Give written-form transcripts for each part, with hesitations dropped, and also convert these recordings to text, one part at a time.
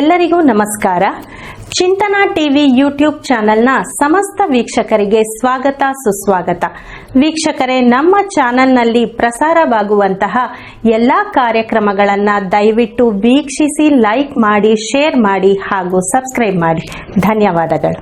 ಎಲ್ಲರಿಗೂ ನಮಸ್ಕಾರ. ಚಿಂತನಾ TV YouTube ಚಾನೆಲ್ನ ಸಮಸ್ತ ವೀಕ್ಷಕರಿಗೆ ಸ್ವಾಗತ ಸುಸ್ವಾಗತ. ವೀಕ್ಷಕರೇ, ನಮ್ಮ ಚಾನೆಲ್ನಲ್ಲಿ ಪ್ರಸಾರವಾಗುವಂತಹ ಎಲ್ಲಾ ಕಾರ್ಯಕ್ರಮಗಳನ್ನು ದಯವಿಟ್ಟು ವೀಕ್ಷಿಸಿ, ಲೈಕ್ ಮಾಡಿ, ಶೇರ್ ಮಾಡಿ ಹಾಗೂ ಸಬ್ಸ್ಕ್ರೈಬ್ ಮಾಡಿ. ಧನ್ಯವಾದಗಳು.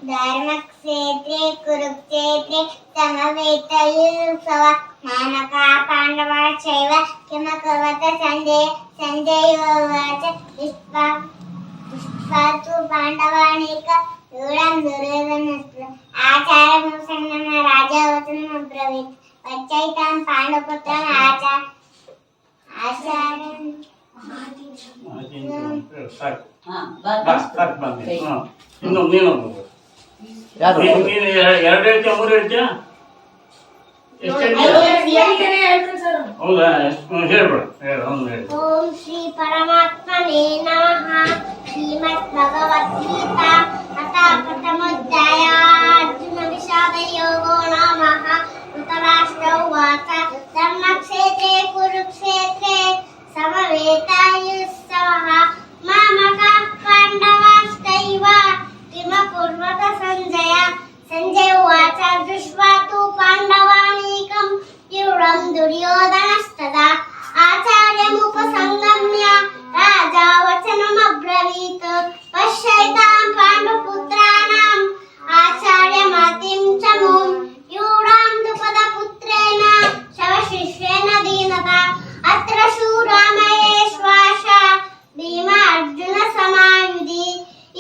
ಧರ್ಮಕ್ಷೇತ್ರೇ ಕುರುಕ್ಷೇತ್ರೇ ಸಮವೇತಯುತ್ಸವ ಮಾನಕ ಪಾಂಡವ ಚೈವ ಕಿಮಕವತ ಸಂಜಯೋವಾಚ ವಿಶ್ವಾತು ಪಾಂಡವಾನೇಕ यूढं दुर्योधनस्तु आचार्यमुसन्नम राजावतनमब्रवीत् वच्चैत ಕೈ. ನೀನು ಯಾರು ನೀನು 2 ಹೇಳ್ತೀಯ 3 ಹೇಳ್ತೀಯ ಎಷ್ಟು ಹೌದಾ ಹೇಳ್ಬೇಡ ಹೇಳು ಹೇಳಿ ಓಂ ಶ್ರೀ ಪರಮಾತ್ಮನೇ ನಮಃ. ಶ್ರೀಮದ್ ಭಗವದ್ಗೀತಾ ಅಥ ಪ್ರಥಮೋಧ್ಯಾಯ ಅರ್ಜುನ ವಿಷಾದ ಯೋಗೋ ನಮಃ. ಧೃತರಾಷ್ಟ್ರ ಉವಾಚ ಧರ್ಮಕ್ಷೇತ್ರೇ ಕುರುಕ್ಷೇತ್ರೇ ಸಮವೇತಾಯುತ್ಸವಃ ಮಾಮಕಃ ಪಾಂಡವಾಶ್ಚೈವ ಕಿಮಕುರ್ವತ ಸಂಜಯ. ಸಂಜಯ ಉವಾಚ ದೃಷ್ಟ್ವಾ ತು ಪಾಂಡವಾನೀಕಂ ಯೂಢಂ ದುರ್ಯೋಧನಸ್ತದಾ ಆಚಾರ್ಯमुपसंगम्य राजा वचनमब्रवीत् पश्यैतां पाण्डुपुत्राणाम् आचार्यमतिं च मुं यूढां द्रुपदपुत्रेण शवशिष्येण दीनता अत्र शूरामहेश्वास भीमार्जुनसमायुधि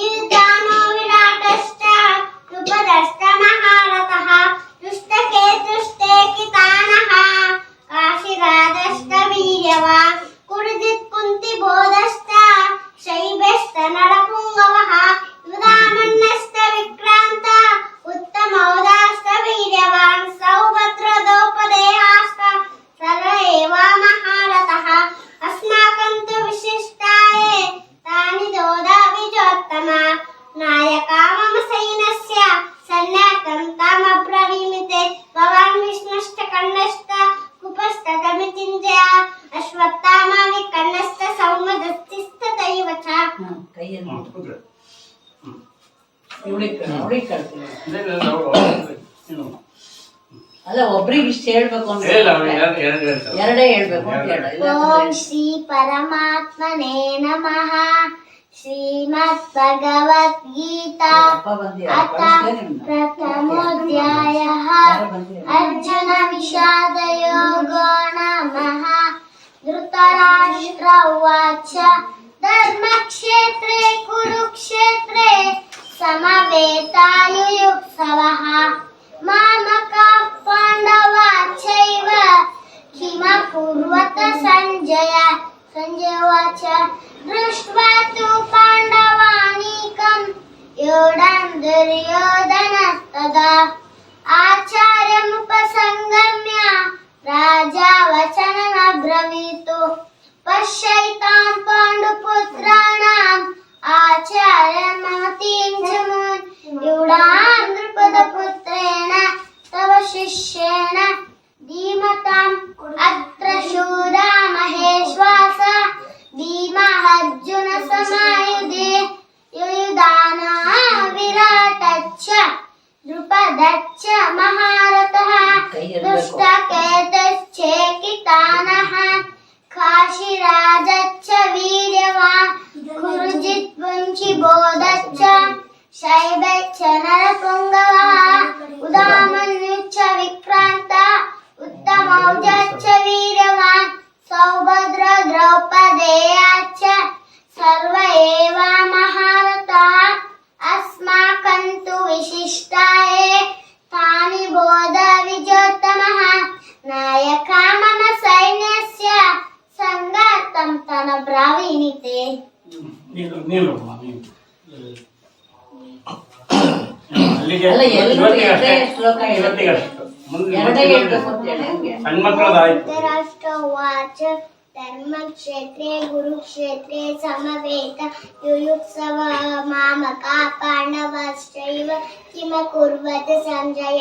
युधानो विराटश्च द्रुपदश्च महारथः दुष्टकेतुस्ते कितानः काशीराजश्च वीर्यवान् कुरुजित् कुन्तिबोधश्च शैब्यश्च नरपुङ्गवः युधामन्यश्च विक्रान्त उत्तमौजाश्च वीर्यवान् सौभद्रद्रौपदेयाश्च सर्व एव महारथः अस्माकं तु विशिष्टाये तानि दोधा विजोत्तमा नायका मम सैन्यस्य सन्न्यासं तामब्रवीमिते भवान् विष्णुश्च कर्णश्च कुपस्ततमितिञ्जय अश्वत्थामा विकर्णश्च सौमदस्तिस्तथैव च. ಕೈಯನ್ನು ಕೂತ್ರೆ ಅವ್ರಿಗೆ ಕಳ್ತೀನಿ. ನೀನು ಅಲ್ಲ ಒಬ್ರಿಗೆ ಇಷ್ಟ ಹೇಳ್ಬೇಕು ಅಂತ ಹೇಳ ಎರಡು ಹೇಳ್ತಾರೆ ಎರಡೇ ಹೇಳ್ಬೇಕು ಅಂತ ಹೇಳ. ಓಂ ಶ್ರೀ ಪರಮಾತ್ಮನೇ ನಮಃ. ಶ್ರೀಮದ್ ಭಗವದ್ಗೀತಾ ಅಪ್ಪ ಬಂದಿರ ಅಥ ಪ್ರಥಮೋಧ್ಯಾಯಃ ಅರ್ಜುನ ವಿಷಾದ ಯೋಗೋ ನಮಃ. ಧೃತರಾಷ್ಟ್ರ ಉವಾಚ ಧರ್ಮಕ್ಷೇತ್ರೇ ಕುರುಕ್ಷೇತ್ರೇ ಸಮವೇತಾಯುಯುತ್ಸವಃ ಮಾಮಕಃ ಪಾಂಡವಾಶ್ಚೈವ किमकुर्वत संजय. संजय उवाच दृष्ट्वा तु पाण्डवानीकं यूढं दुर्योधनस्तदा आचार्यमुपसंगम्य राजा वचनमब्रवीत् पश्यैतां पाण्डुपुत्राणाम् आचार्यमतिं च मुन् यूढां द्रुपदपुत्रेण तव शिष्येण धीमताम् अत्र शूरा महेश्वास भीमः समायुधे युयुधानो विराटच्च द्रुपदच्च महारथः दुष्टकेतुश्चेकितानः काशीराजच्च वीर्यवान् कुरुजित् पुञ्चिबोधच्च शैब्यश्च नरपुङ्गवः उदामन्युश्च विक्रान्त उत्तमौजाश्च वीर्यवान् सौभद्र द्रौपदेयाश्च सर्व एव महारथाः अस्माकं तु विशिष्टाये तानि बोध विजोत्तमः नायका मम सैन्यस्य सङ्गातं तनब्रवीमिते. ನೀನು ಅಲ್ಲಿಗೆ ಅಲ್ಲ ಎಲ್ಲರೂ ಎರಡೇ ಶ್ಲೋಕ ಇವತ್ತಿಗೆ ಅಷ್ಟು ಎರಡೇ ಹೇಳ್ಬೇಕು ಅಂತ ಹೇಳಿ ಹಂಗೆ. ಸಣ್ಣ ಮಕ್ಕಳದಾಯ್ತು ಧೃತರಾಷ್ಟ್ರ ಉವಾಚ ಧರ್ಮಕ್ಷೇತ್ರೇ ಕುರುಕ್ಷೇತ್ರೇ ಸಮವೇತ ಯುಯುತ್ಸವ ಮಾಮಕಾ ಪಾಂಡವಾಶ್ಚೈವ ಕಿಮಕುರ್ವತ ಸಂಜಯ.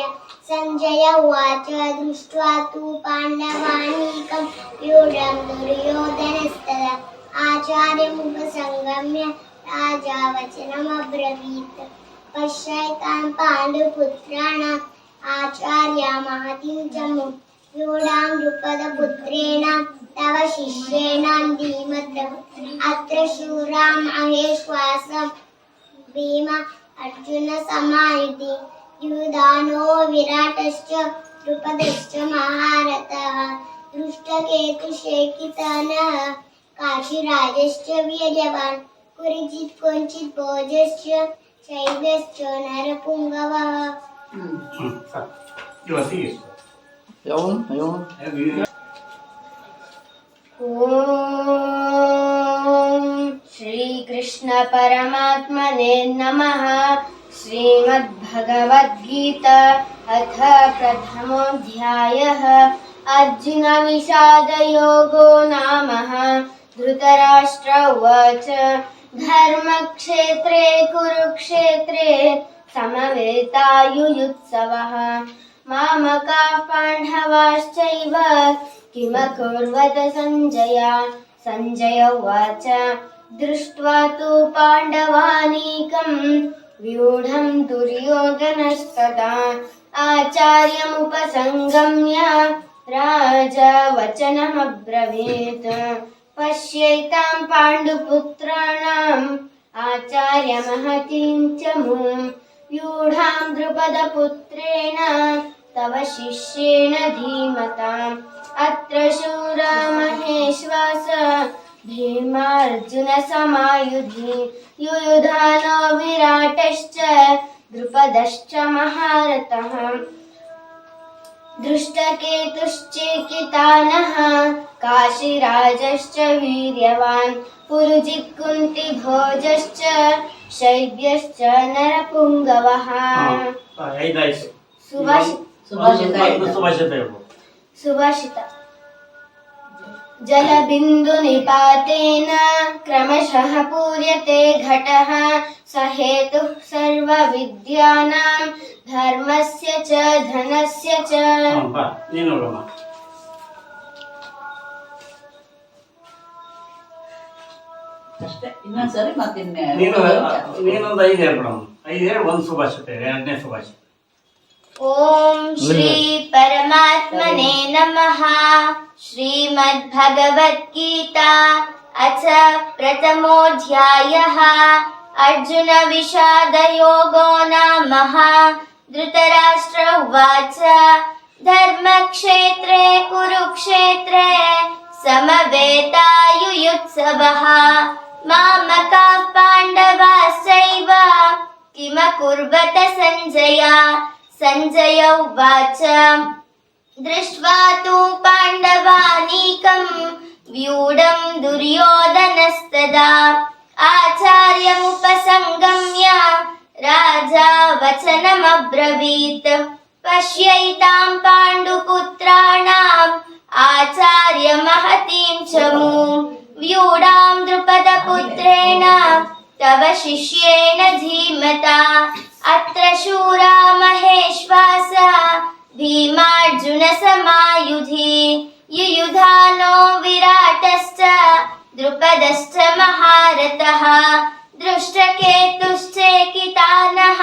ಸಂಜಯ ಉವಾಚ ದೃಷ್ಟ್ವಾ ತು ಪಾಂಡವಾನೀಕಂ ಯೂಢಂ ದುರ್ಯೋಧನಸ್ತದಾ ಆಚಾರ್ಯमुपसंगम्य राजा वचनमब्रवीत् पश्यैतां पाण्डुपुत्राणाम् आचार्यमहतिं च मुं यूढां द्रुपदपुत्रेण तव शिष्येण धीमतः अत्र शूरा महेश्वासं भीम अर्जुनसमायुधि युधानो विराटश्च द्रुपदश्च महारथः दृष्टकेतुशेकितानः काशीराजश्च वीर्यवान् कुरुजित् कुञ्चित् भोजश्च शैब्यश्च नरपुङ्गवः. ಇವತ್ತಿಗೆ ಯವನು ಓಂ श्रीकृष्ण परमात्मने नमः। श्रीमद्भगवद्गीता अथ प्रथमोऽध्यायः। अर्जुन विषादयोगो नाम। धृतराष्ट्र उवाच धर्मक्षेत्रे कुरुक्षेत्रे समवेतायुयुत्सवः। मामकाः पाण्डवाश्चैव किमकुर्वत सञ्जय। सञ्जय उवाच दृष्ट्वा तु पाण्डवानीकम् व्यूढम् दुर्योधनस्तदा। आचार्यमुपसङ्गम्य राजा वचनमब्रवीत्। पश्यैताम् पाण्डुपुत्राणाम् आचार्यमहतीम् च मूम्। व्यूढाम् द्रुपदपुत्रेण तव शिष्येण धीमताम्। अत्र शूरा महेश्वास भीमार्जुन समायुधि। युयुधानो विराटश्च द्रुपदश्च महारथः। दृष्टकेतुश्चेकितानः काशीराजश्च वीर्यवान्। पुरुजित् कुन्तिभोजश्च शैब्यश्च नरपुङ्गवः। ಐದಾಯ್ತು. ಸುಭಾಷಿತ ಒಂದು ಸುಭಾಷಿತ ಹೇಳ್ಬೋದು. सुभाषित जलबिन्दुनिपातेन क्रमशः पूर्यते घटः। स हेतुः सर्वविद्यानां धर्मस्य च धनस्य च। ಬಾ ನೀನು ನೋಡಮ್ಮ. ಅಷ್ಟೇ. ಇನ್ನೊಂದ್ಸರಿ ಮತ್ತಿನ್ನೆ ನೀನೊಂದು 5 ಹೇಳ್ಬಿಡಮ್ಮ. 5 ಹೇಳಿ ಒಂದು ಸುಭಾಷಿತ ಹೇಳಿ, 2ನೇ ಸುಭಾಷಿತ. ओम श्री परमात्मने नमः। श्रीमद्भगवद्गीता अथ प्रथमोऽध्यायः। अर्जुन विषादयोगो नाम। धृतराष्ट्र उवाच धर्मक्षेत्रे कुरुक्षेत्रे समवेतायुयुत्सवः। मामकाः पाण्डवाश्चैव किमकुर्वत सञ्जय। सञ्जय उवाच दृष्ट्वा तु पाण्डवानीकम् व्यूढम् दुर्योधनस्तदा। आचार्यमुपसङ्गम्य राजा वचनमब्रवीत्। पश्यैताम् पाण्डुपुत्राणाम् आचार्यमहतीम् च मूम्। व्यूढाम् द्रुपदपुत्रेण तव शिष्येण धीमता। अत्र शूरा महेश्वास भीमार्जुन समायुधि। युयुधानो विराटश्च द्रुपदश्च महारथः। दृष्टकेतुश्चेकितानः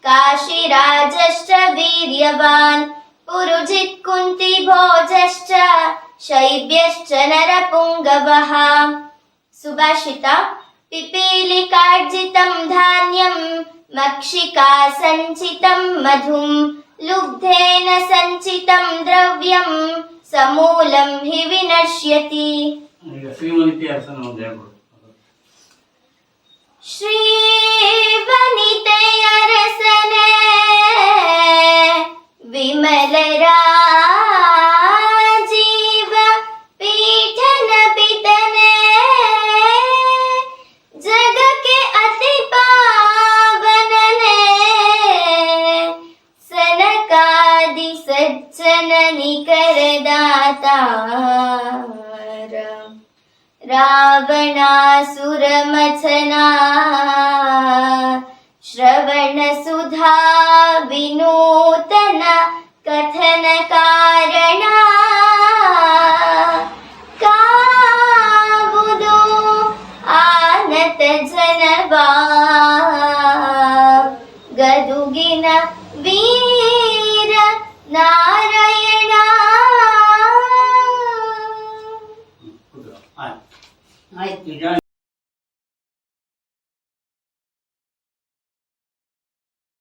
काशीराजश्च वीर्यवान्। पुरुजित् कुन्तिभोजश्च शैब्यश्च नरपुङ्गवः। सुभाषित पिपीलिकार्जितं धान्यं मक्षिका सञ्चितं मधुं। लुब्धेन सञ्चितं द्रव्यं समूलं हि विनश्यति। ಈಗ ಶ್ರೀಮಂತಿ ಅರಸನ ಒಂದು ಹೇಳ್ಬಿಡು. श्रीवनिते अरसने विमल राजीव पीठन पितने। जग के अति पावनने सनकादि सज्जन निकर दातार। रावणासुर मथना श्रवण सुधा विनूतन कथनका।